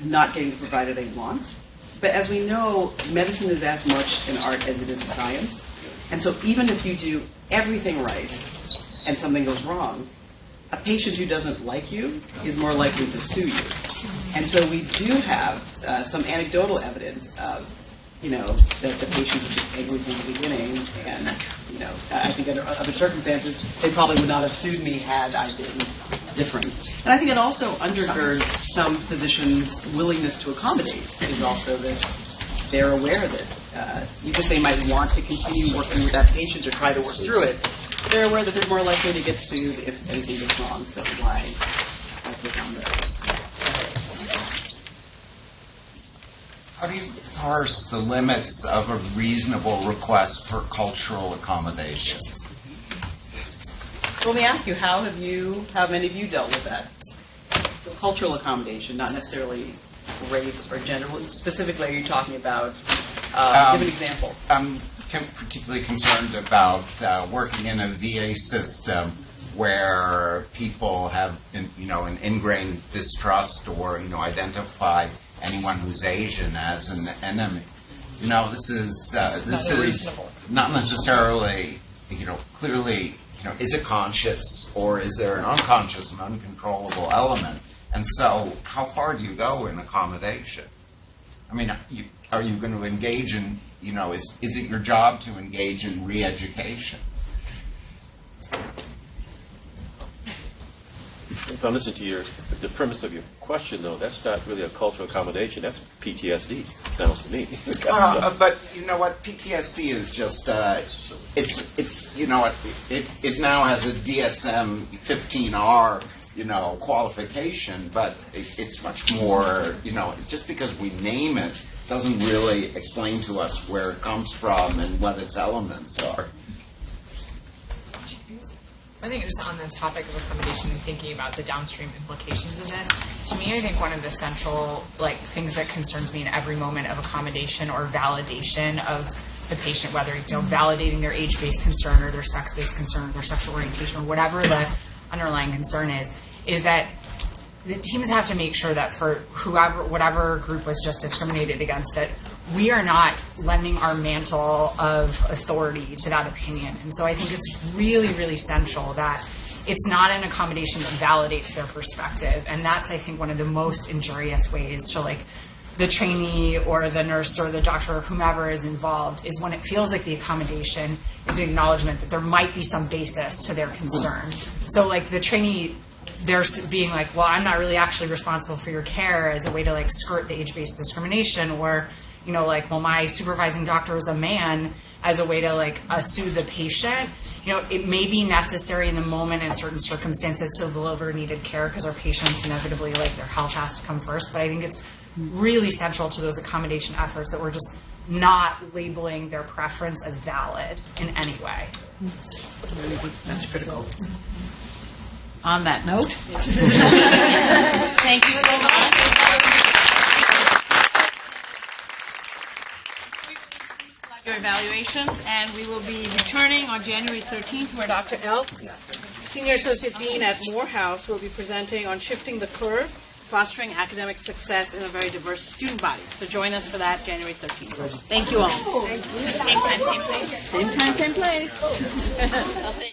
not getting the provider they want. But as we know, medicine is as much an art as it is a science. And so even if you do everything right and something goes wrong, a patient who doesn't like you is more likely to sue you. And so we do have some anecdotal evidence of, that the patient was just angry from the beginning. And, I think under other circumstances, they probably would not have sued me had I been different. And I think it also undergirds some physicians' willingness to accommodate is also that they're aware that even if they might want to continue working with that patient or try to work through it, they're aware that they're more likely to get sued if anything goes wrong. So why take on that? How do you parse the limits of a reasonable request for cultural accommodation? Well, let me ask you, how many of you dealt with that? Cultural accommodation, not necessarily race or gender. Specifically, are you talking about, give an example. I'm particularly concerned about working in a VA system where people have, an ingrained distrust or, identify anyone who's Asian as an enemy. This is not necessarily, clearly, is it conscious or is there an unconscious and uncontrollable element? And so, how far do you go in accommodation? I mean, are you going to engage in, is it your job to engage in re-education? If I listen to the premise of your question, though, that's not really a cultural accommodation. That's PTSD, sounds to me. But you know what? PTSD is just, it now has a DSM-15R, qualification, but it's much more, just because we name it doesn't really explain to us where it comes from and what its elements are. I think just on the topic of accommodation and thinking about the downstream implications of this, to me, I think one of the central things that concerns me in every moment of accommodation or validation of the patient, whether it's validating their age-based concern or their sex-based concern or their sexual orientation or whatever the underlying concern is that the teams have to make sure that for whatever group was just discriminated against, that we are not lending our mantle of authority to that opinion. And so I think it's really, really central that it's not an accommodation that validates their perspective. And that's, I think, one of the most injurious ways to the trainee or the nurse or the doctor or whomever is involved is when it feels like the accommodation is an acknowledgement that there might be some basis to their concern. So the trainee, they're being well, I'm not really actually responsible for your care as a way to skirt the age-based discrimination, or well, my supervising doctor is a man as a way to soothe the patient. It may be necessary in the moment in certain circumstances to deliver needed care because our patients inevitably their health has to come first. But I think it's really central to those accommodation efforts that we're just not labeling their preference as valid in any way. That's critical. On that note, thank you so much. Your evaluations, and we will be returning on January 13th, where Dr. Elks, Senior Associate Dean at Morehouse, will be presenting on shifting the curve, fostering academic success in a very diverse student body. So join us for that January 13th. Thank you all. Thank you. Same time, same place. Same time, same place.